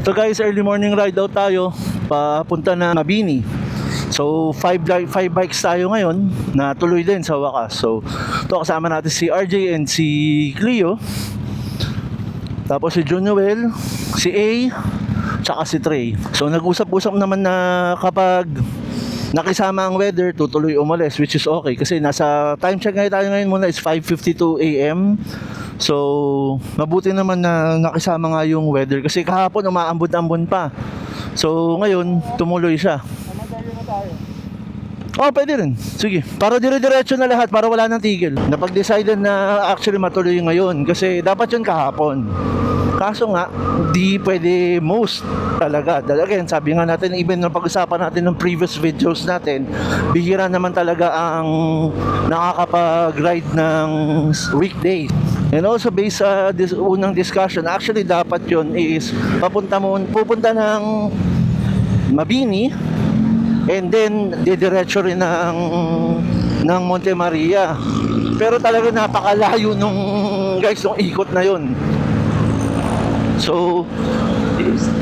So guys, early morning ride out tayo papunta na Mabini. So 5 bikes tayo ngayon na tuloy din sa wakas. So to kasama natin si RJ and si Cleo. Tapos si Junoel, si A, tsaka si Trey. So nag-usap-usap naman na kapag nakisama ang weather, tutuloy umalis, which is okay kasi nasa time check ngayon muna is 5:52 AM. So mabuti naman na nakisama nga yung weather kasi kahapon umaambon-ambon pa. So ngayon tumuloy siya. Oh, pwede rin. Sige. Para dire-diretso na lahat para wala nang tigil. Napag-decide na actually matuloy ngayon kasi dapat yun kahapon. Kaso nga, di pwede most talaga. Dahil again, sabi nga natin, even nung pag-usapan natin ng previous videos natin, bihira naman talaga ang nakakapag-ride ng weekdays. And also based sa unang discussion, actually dapat yun is pupunta ng Mabini and then didiretso rin ng Monte Maria. Pero talaga napakalayo nung ikot na yun. So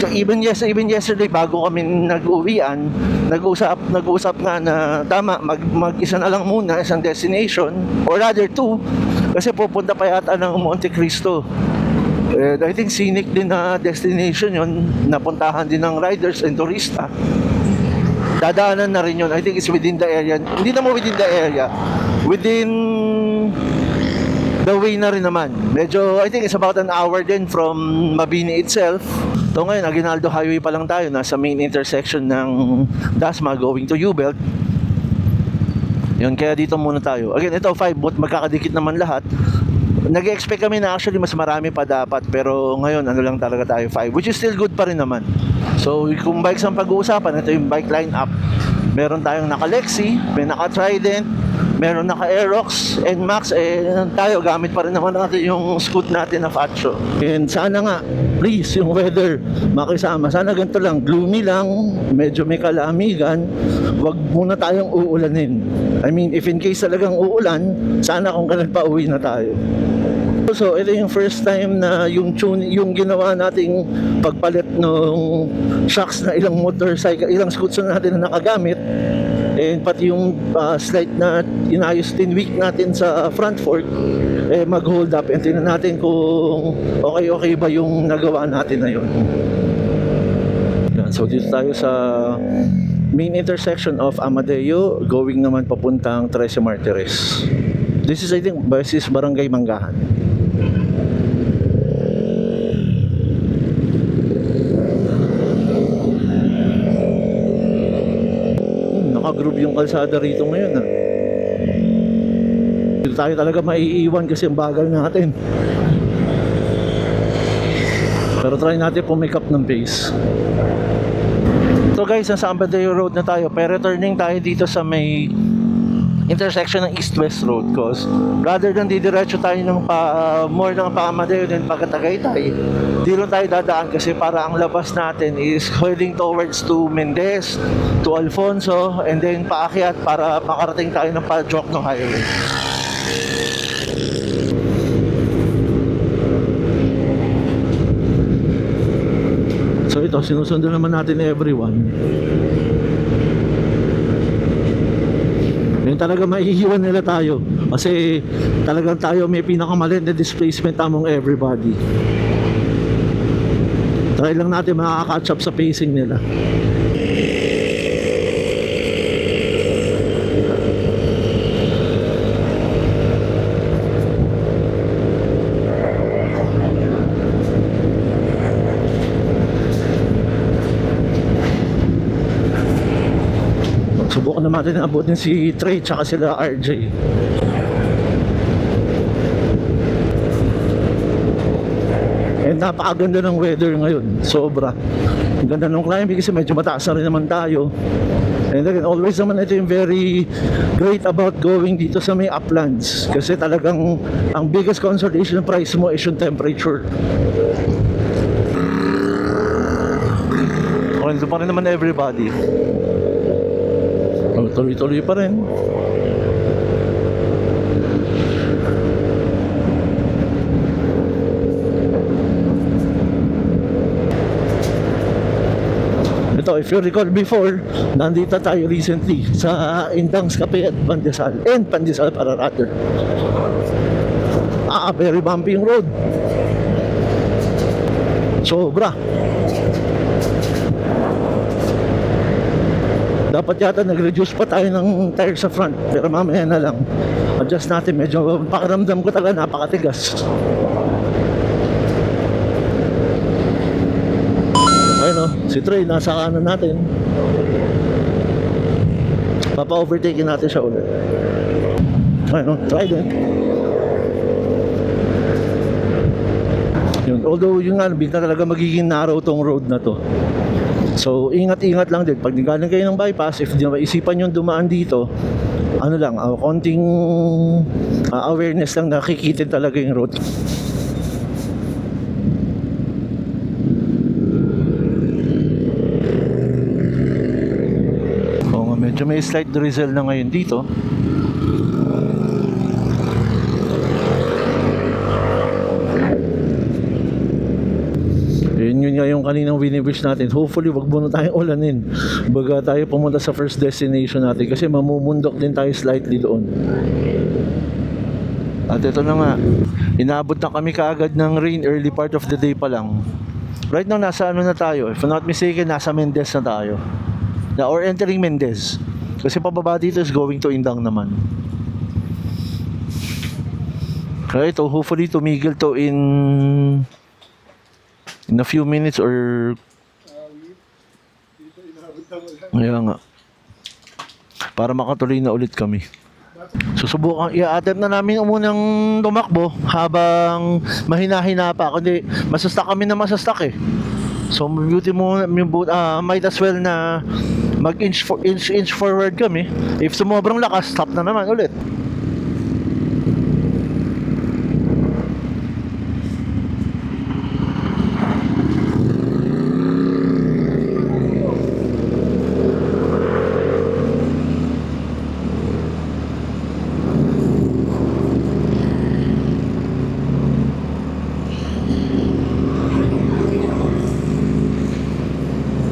even yesterday bago kami nag-uwian, nag-usap nga na tama mag-isa na lang muna isang destination or rather two kasi pupunta pa yata ng Monte Cristo. I think scenic din na destination yun, napuntahan din ng riders and turista. Dadaanan na rin yun. I think it's within the area. Hindi naman within the area, within the way na rin naman. Medyo, I think it's about an hour din from Mabini itself. So ngayon, Aguinaldo Highway pa lang tayo. Nasa main intersection ng Dasma going to U-Belt. Yun, kaya dito muna tayo. Again, ito 5 magkakadikit naman lahat. Nag-expect kami na actually mas marami pa dapat. Pero ngayon, ano lang talaga tayo 5. Which is still good pa rin naman. So kung bikes ang pag-uusapan, ito yung bike line up. Meron tayong naka-Lexi, may naka-Trident, meron naka-Aerox, NMAX, tayo gamit pa rin naman natin yung scoot natin na Faccio. And sana nga, please, yung weather makisama. Sana ganito lang, gloomy lang, medyo may kalamigan, wag muna tayong uulanin. I mean, if in case talagang uulan, sana kung kailan pa uwi na tayo. So, ito yung first time na yung ginawa nating pagpalit ng shocks na ilang motorcycle, ilang scooter natin na nakagamit. And pati yung slight na inayos din week natin sa front fork, mag-hold up. And tingnan natin kung okay ba yung nagawa natin na yun. So, dito tayo sa main intersection of Amadeo, going naman papuntang Trece Martires. This is, I think, Barangay Manggahan. Naka-groove yung kalsada rito ngayon ha. Dito tayo talaga maiiwan kasi ang bagal natin. Pero try natin pumikap ng pace. So guys, nasa Amadeo Road na tayo. Pero turning tayo dito sa may intersection ng East-West Road cause rather than didiretso tayo ng more ng Amadeo din pagkatagaytay, dito tayo dadaan kasi para ang labas natin is heading towards to Mendez, to Alfonso, and then paakyat para makarating tayo ng Padjokno Highway. So ito, sinusundan naman natin everyone. Yung talaga maiiwan nila tayo kasi talagang tayo may pinakamaliit na displacement among everybody. Try lang natin makaka-catch up sa pacing nila. Subukan naman natin abutin si Trey tsaka sila RJ. And napakaganda ng weather ngayon. Sobra. Ang ganda ng climbing kasi medyo mataas na rin naman tayo. And again, always naman ito yung very great about going dito sa may uplands. Kasi talagang ang biggest consolation price mo is yung temperature. Okay, ito pa rin naman everybody. Tuloy-tuloy pa rin. if you recall before, nandito tayo recently sa Indang's Cafe at Pandesal. And Pandesal para rather. Very bumpy yung road. Sobra. Dapat yata nag-reduce pa tayo ng tire sa front. Pero mamaya na lang. Adjust natin. Medyo pakiramdam ko talaga napakatigas. Ayun o, si Trey nasa kanan natin. Papa-overtake natin siya ulit. Ayun o, try din. Yun. Although yung bigla talaga magiging narrow tong road na to. So ingat-ingat lang din. Pag galing kayo ng bypass, if di maisipan yung dumaan dito, ano lang, konting awareness lang, nakikitin talaga yung road. Medyo may slight drizzle na ngayon dito. Yun nga yung kaninang wini-wish natin. Hopefully wag muna tayong ulanin baga tayo pumunta sa first destination natin, kasi mamumundok din tayo slightly doon. At ito na nga, inaabot na kami kaagad ng rain early part of the day pa lang. Right now nasa ano na tayo, if I'm not mistaken, nasa Mendez na tayo. Or entering Mendez. Kasi pababa dito is going to Indang naman. Kaya ito, hopefully tumigil to in a few minutes or kaya nga, para makatuloy na ulit kami. Susubukan, i-attempt na namin umunang tumakbo habang mahina-hina pa, kundi masastak kami na masastak eh. So might as well na mag-inch forward kami. If sumobrang lakas, stop na naman ulit.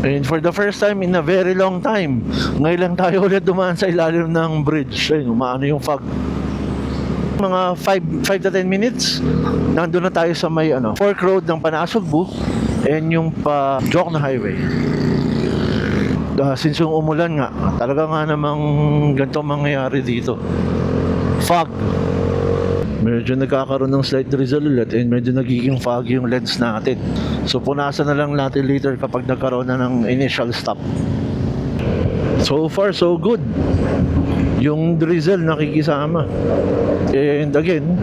And for the first time in a very long time, ngayon lang tayo ulit dumaan sa ilalim ng bridge. Ayun, umaano yung fog. Mga 5 to 10 minutes, nandun na tayo sa may Fork Road ng Panasugbu and yung pa Jokno Highway. Since yung umulan nga, talaga nga namang ganito mangyayari dito. Fog. Medyo nagkakaroon ng slight drizzle ulit and medyo nagiging foggy yung lens natin. So punasan na lang natin later kapag nagkaroon na ng initial stop. So far so good. Yung drizzle nakikisama. And again,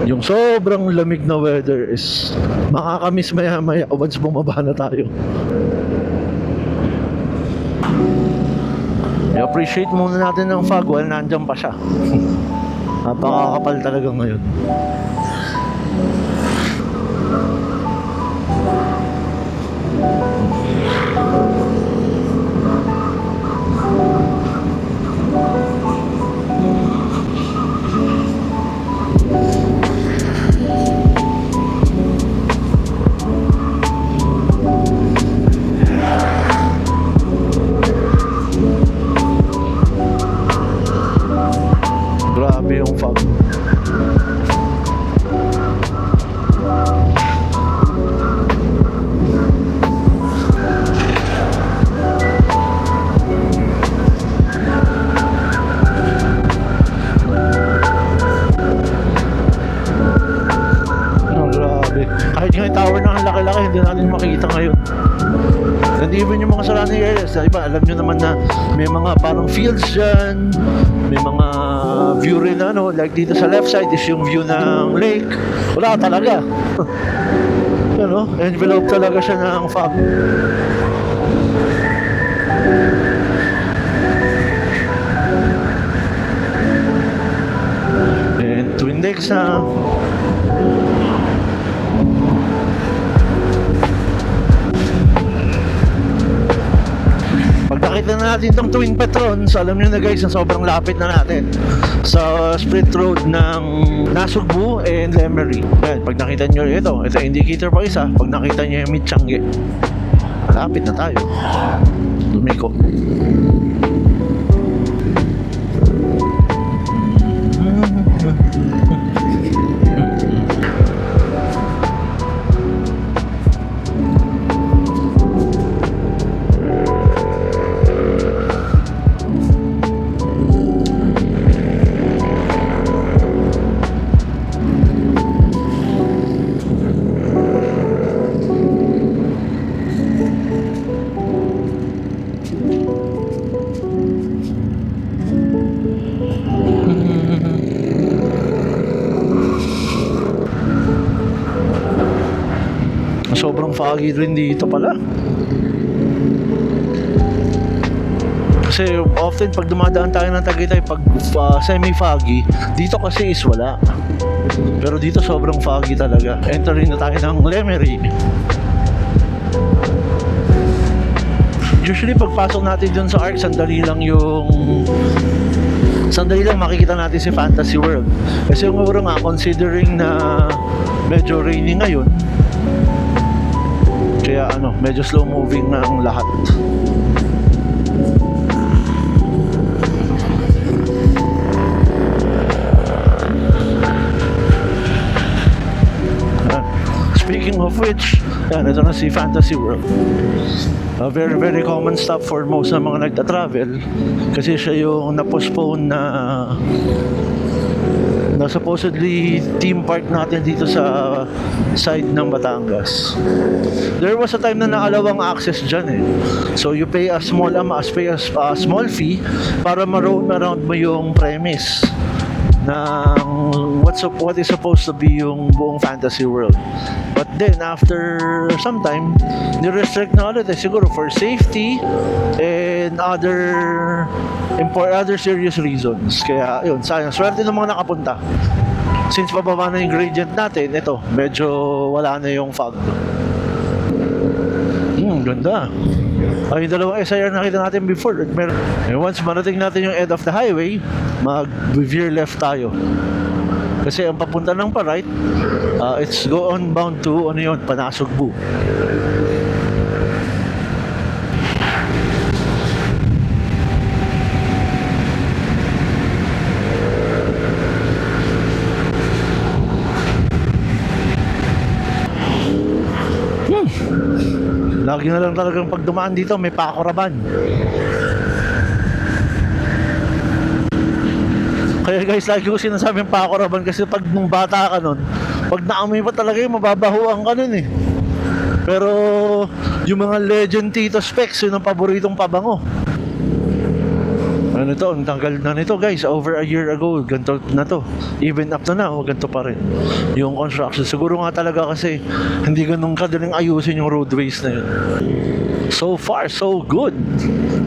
yung sobrang lamig na weather is makakamiss maya-maya once bumaba na tayo. I-appreciate muna natin ng fog while nandyan pa siya. Napakakapal talaga ngayon. Grabe yung fog. Kahit yung tower na ang laki-laki, hindi natin makikita ngayon. And even yung mga surrounding areas, diba, alam nyo naman na may mga parang fields dyan, may mga view rin like dito sa left side is yung view ng lake. Wala talaga. Envelope talaga siya ng fog. And Twin Lakes na. Pag nakita na natin itong Twin Patrons, alam nyo na guys, na sobrang lapit na natin sa split road ng Nasugbu and Lemery. Ayan, pag nakita nyo ito indicator pa isa, pag nakita nyo yung Mitchangge. Malapit na tayo. Lumiko. Sobrang foggy rin dito pala. Kasi often pag dumadaan tayo ng Tagaytay, pag semi-foggy, dito kasi is wala. Pero dito sobrang foggy talaga. Entering na tayo ng Lemery. Usually pagpasok natin dun sa ARC, sandali lang makikita natin si Fantasy World. Kasi yung uro nga, considering na medyo rainy ngayon, kaya medyo slow moving na ang lahat. Speaking of which, ito na si Fantasy World. A very very common stop for most ng mga nagta-travel kasi siya yung na-postpone na supposedly theme park natin dito sa side ng Batangas. There was a time na nakalawang access dyan eh. So you pay a small fee para ma-roam around mo yung premise ng what is supposed to be yung buong Fantasy World. But then after some time, ni-restrict na ulit siguro for safety and other serious reasons. Kaya yun, sayang. Swerte ng mga nakapunta. Since pababa na yung gradient natin, ito, medyo wala na yung fog. Ganda. Yung dalawang SIR nakita natin before. Once marating natin yung end of the highway, mag-veer left tayo. Kasi ang papunta ng pa-right, it's go on bound to Panasugbu. Lagi na lang talagang pag dumaan dito may pakuraban. Kaya guys, lagi ko sinasabing pakuraban kasi pag nung bata ka nun, pag naamoy pa talaga yung mababahuan ka nun eh. Pero yung mga legend Tito Specs, yun ang paboritong pabango. Ang tanggal na nito guys, over a year ago, ganito na to. Even up to now, ganito pa rin yung construction. Siguro nga talaga kasi hindi ganun kadaling ayusin yung roadways na yun. So far, so good.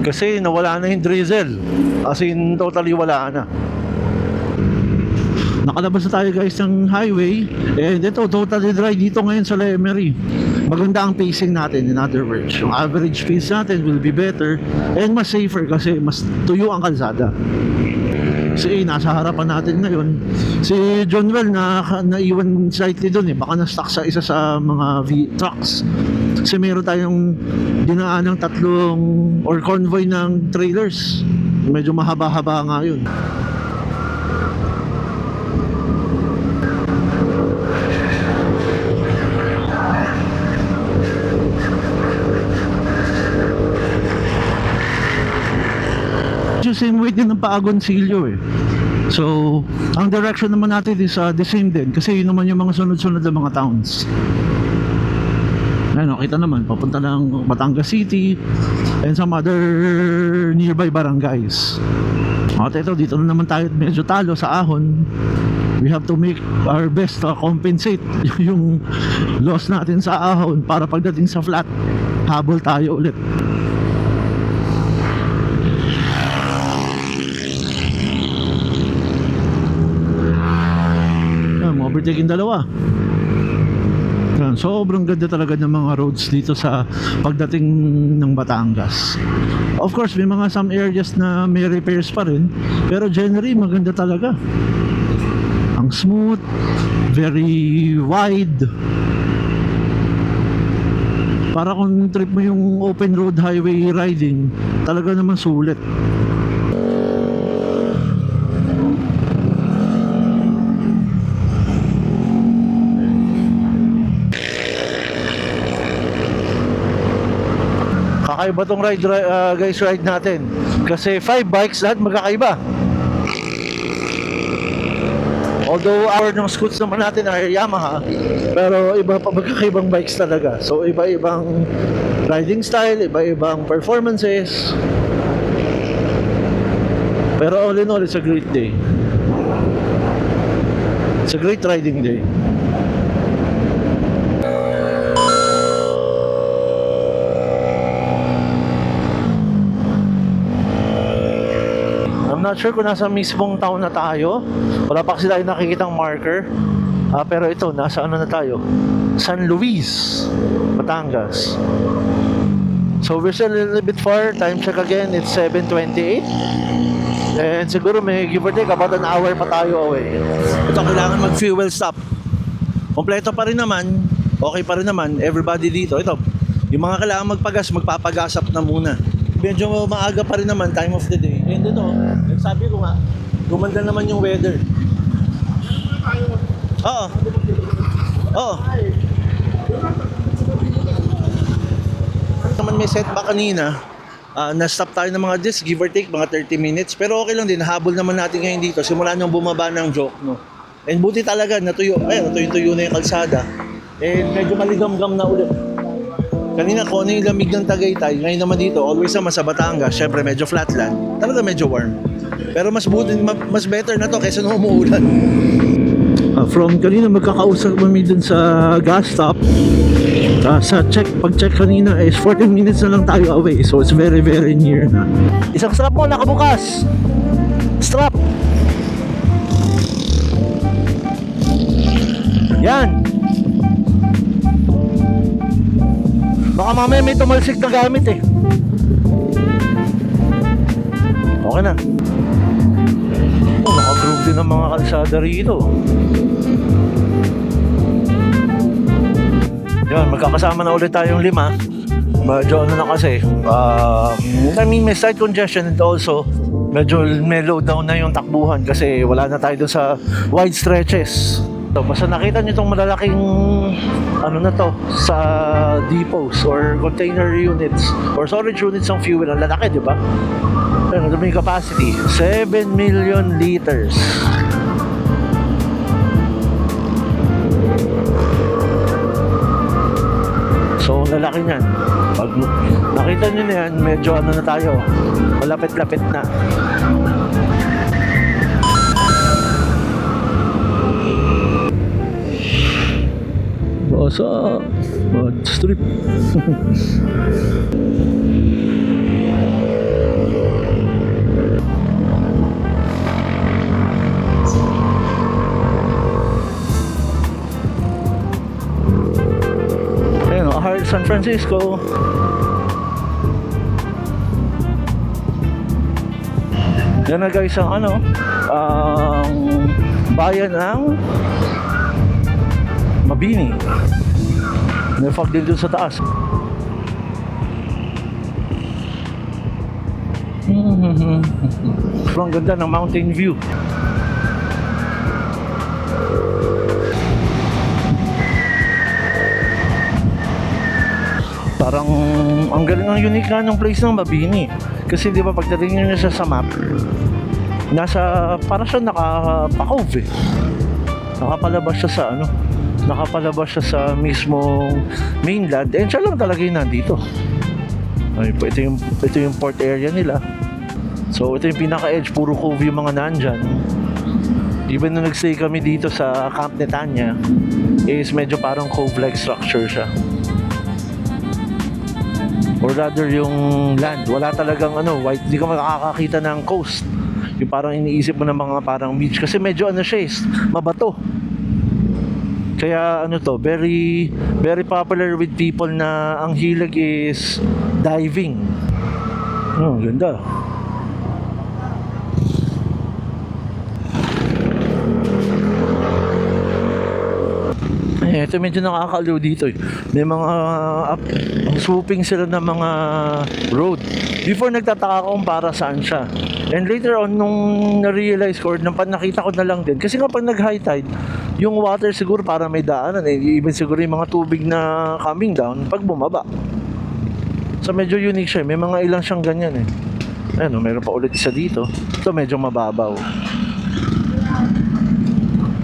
Kasi nawala na yung drizzle. As in, totally wala na. Nakalabas na tayo guys ng highway. And ito, totally dry dito ngayon sa Lemery. Maganda ang pacing natin, in other words. Yung average pace natin will be better and mas safer kasi mas tuyo ang kalsada. Si A, nasa harapan natin ngayon. Si John Well, naiwan slightly doon eh. Baka na-stuck sa isa sa mga trucks. Kasi meron tayong dinaan ng tatlong or convoy ng trailers. Medyo mahaba-haba nga yun. Same way din ng Paagoncillo eh. So, ang direction naman natin is the same din kasi yun naman yung mga sunod-sunod na mga towns. Ayun, kita naman, papunta ng Batangas City and some other nearby barangays. At ito, dito na naman tayo medyo talo sa ahon. We have to make our best to compensate yung loss natin sa ahon para pagdating sa flat, habol tayo ulit. Overtaking dalawa. Sobrang ganda talaga ng mga roads dito sa pagdating ng Batangas. Of course, may mga some areas na may repairs pa rin, pero generally maganda talaga. Ang smooth, very wide. Para kung trip mo yung open road highway riding, talaga naman sulit. Kakaiba tong ride natin. Kasi 5 bikes lahat magkakaiba. Although our ng scoots naman natin ay Yamaha, pero iba pa magkakaibang bikes talaga. So iba-ibang riding style, iba-ibang performances. Pero all in all, it's a great day. It's a great riding day. I'm not sure kung nasa mismong town na tayo. Wala pa kasi tayo nakikitang marker. Pero ito, nasa ano na tayo? San Luis, Batangas. So we're still a little bit far. Time check again, it's 7:28. And siguro may give or take about an hour pa tayo away. Ito, kailangan mag-fuel stop. Kompleto pa rin naman. Okay pa rin naman. Everybody dito. Ito, yung mga kailangan magpagas, magpapagasap na muna. Medyo maaga pa rin naman, time of the day. And ito, sabi ko nga, gumanda naman yung weather. Oo. Oo. Naman may setback kanina. Na-stop tayo ng mga disc, give or take, mga 30 minutes. Pero okay lang din, habol naman natin ngayon dito. Simula nung bumaba ng joke, no? And buti talaga, natuyo na yung kalsada. And medyo maligam-gam na ulit. Kanina ko ano yung lamig ng Tagaytay, ngayon naman dito, always naman sa Batangas, syempre medyo flatland, talaga medyo warm. Pero mas better na to kaysa nung umuulan. From kanina magkakausap kami dun sa gas stop. Sa pag-check kanina is 14 minutes na lang tayo away, so it's very very near na. Isang strap mo nakabukas. Strap. Yan. Baka mamaya may tumalsik na gamit eh. Okay na. Naka-groove din ang mga kalsada rito. Yan, magkakasama na ulit tayong 5. Medyo ano na kasi, may slight congestion and also medyo mellow down na yung takbuhan kasi wala na tayo dun sa wide stretches. So, basta nakita nyo itong malalaking ano na to sa depots or container units or storage units ng fuel, ang lalaki, di ba? Ano may capacity? 7 million liters. So, lalaki niyan. Pag nakita nyo na yan, medyo ano na tayo, malapit-lapit na. Sa strip. Ayun, Heart San Francisco. Yan na guys ang bayan ng Mabini. May fog din dun sa taas. Ang ganda ng mountain view. Parang ang galing, ang unique nga ng place ng Mabini. Kasi di ba pagdating nyo siya sa map, para siya nakapakove eh. Nakapalabas siya sa nakapalabas siya sa mismong mainland, and siya lang talaga yung nandito. Ay, ito yung port area nila. So ito yung pinaka-edge, puro cove yung mga nandyan. Even nung nagstay kami dito sa Camp Netanya, is medyo parang cove-like structure siya. Or rather yung land, wala talagang white, hindi ka makakakita ng coast. Yung parang iniisip mo ng mga parang beach, kasi medyo siya mabato. Kaya very very popular with people na ang hilig is diving. Ganda. Ito medyo nakakaaliw dito eh. May mga swooping sila ng mga road. Before nagtataka ako kung para saan siya. And later on, nung na-realize ko, or nakita ko na lang din. Kasi nga pag nag-high tide, yung water siguro para may daanan eh. Even siguro yung mga tubig na coming down pag bumaba. So medyo unique siya. May mga ilang siyang ganyan eh. Ayan, meron pa ulit isa dito. Ito medyo mababaw.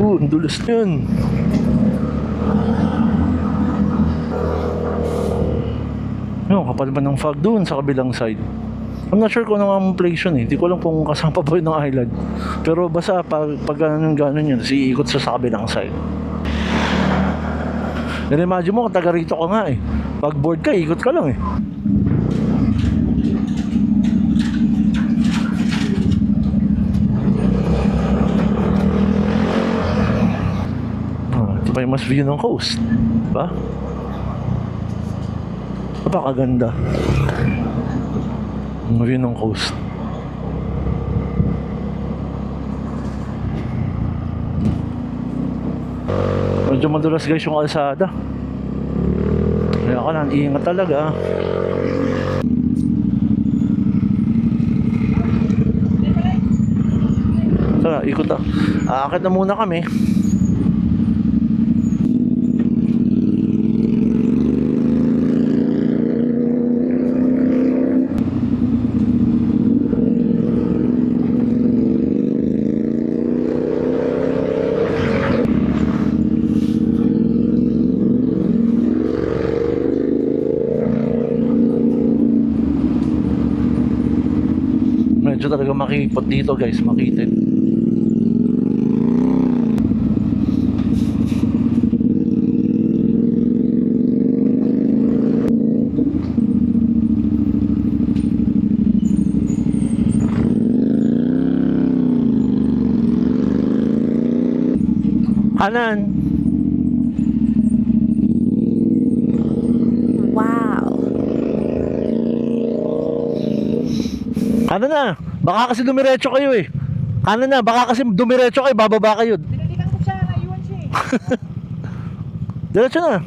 Ang dulas yun. No, kapal ba ng fog doon sa kabilang side. I'm not sure kung ano ang place yun eh. Hindi ko alam kung kasama pa yun ng island. Pero basta pag ganun yun, iikot sa kabilang side. And imagine mo kung taga rito ka nga eh. Pag board ka, ikot ka lang eh. Ito pa yung mas view ng coast. Diba? Napakaganda. Ang view ng coast. Medyo madulas guys yung kalsada. Kaya ka lang, iingat talaga. Tara, ikot na. Aakit na muna kami. Medyo talaga makipot dito guys, makitid. Kanan. Wow. Kanan na. Baka kasi dumiretso kayo eh. Kanan na. Baka kasi dumiretso kayo. Bababa kayo. Pinalikan ko siya. Naiwan siya eh. Diretso na.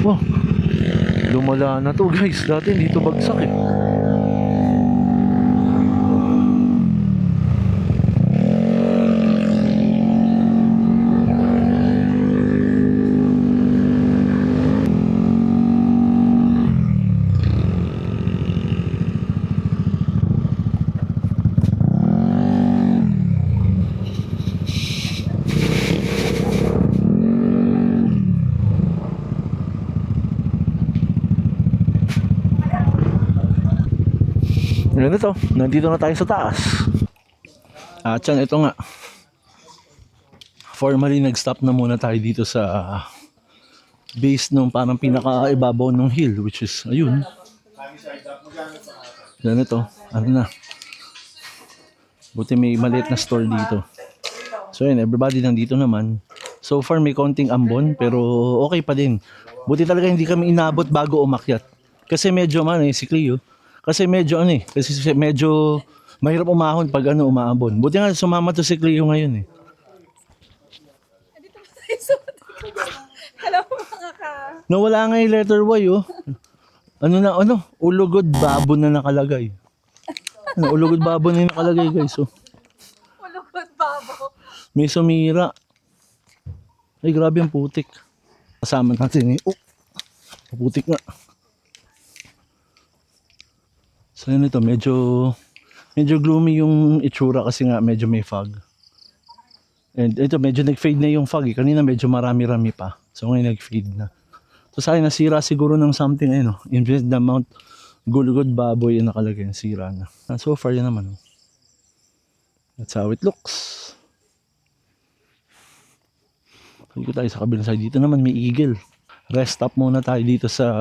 Wow. Lumala na to guys. Dati dito bagsak eh. Yan ito, nandito na tayo sa taas. At yan, ito nga. Formally nag-stop na muna tayo dito sa base nung parang pinaka-ibabaw ng hill, which is, ayun. Yan ito, ano na. Buti may maliit na store dito. So yun, everybody nandito naman. So far may konting ambon, pero okay pa din. Buti talaga hindi kami inabot bago umakyat. Kasi medyo si Cleo. Kasi medyo medyo mahirap umahon pag umaambon. Buti nga sumama to si Cleo ngayon eh. Dito ba tayo sa Hello mga ka. Nawala nga yung letter Y oh. Ulugod babon na nakalagay. Ulugod babon na nakalagay guys oh. Ulugod babo. May sumira. Ay grabe ang putik. Kasama natin eh. Oh, putik nga. So yun ito, medyo gloomy yung itsura kasi nga medyo may fog. And ito, medyo nag-fade na yung fog eh. Kanina medyo marami-rami pa. So ngayon nag-fade na. So sa akin, nasira siguro ng something ayun, invest the Mount Gulugod Baboy yung nakalagay, nasira na. And so far yan naman. That's how it looks. Kaya tayo sa kabilang side. Dito naman may eagle. Rest stop muna tayo dito sa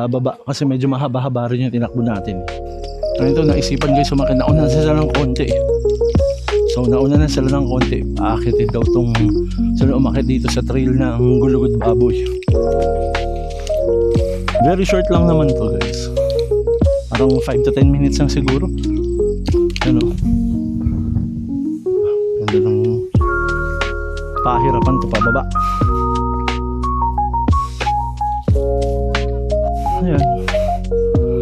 baba kasi medyo mahaba-haba rin yung tinakbo natin. So ito, naisipan guys sumakit. Nauna na sila ng konti. So nauna na sila ng konti. Aakitin daw tong sila umakit dito sa trail ng Gulugod Baboy. Very short lang naman to guys. Parang 5 to 10 minutes lang siguro. Ano? Ganda ng pahirapan to pababa. Ayan.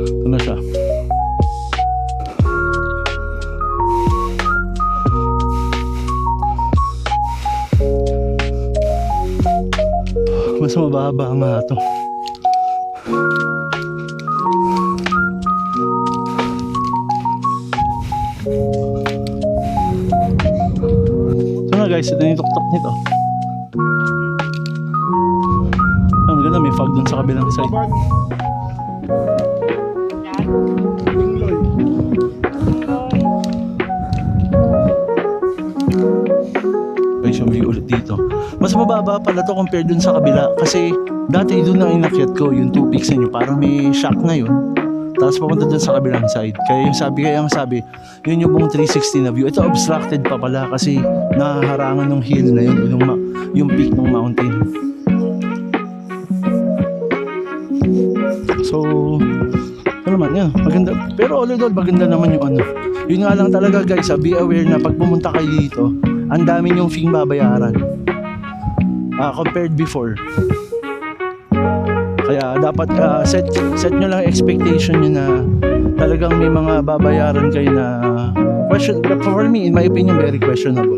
Ito na siya. Mas mababa nga ito. Ito na guys, ito yung tuktok nito. Ang ganda, may fog dun sa kabilang side. Guys, yung view ulit dito. Mas mababa pala to compared dun sa kabila. Kasi dati dun na inakyat ko, yung 2 peaks na yun. Parang may shock na yun. Tapos papunta dun sa kabilang side. Kaya yung sabi, yun yung buong 360 na view. Ito obstructed pa pala kasi nahaharangan ng hill na yun. Yung peak ng mountain. So, ano naman, yeah, maganda. Pero all in all, maganda naman yung ano. Yun nga lang talaga guys, be aware na pag pumunta kayo dito, ang dami yung fee babayaran. Compared before. Kaya dapat set nyo lang expectation nyo na talagang may mga babayaran kayo na for me, in my opinion, very questionable.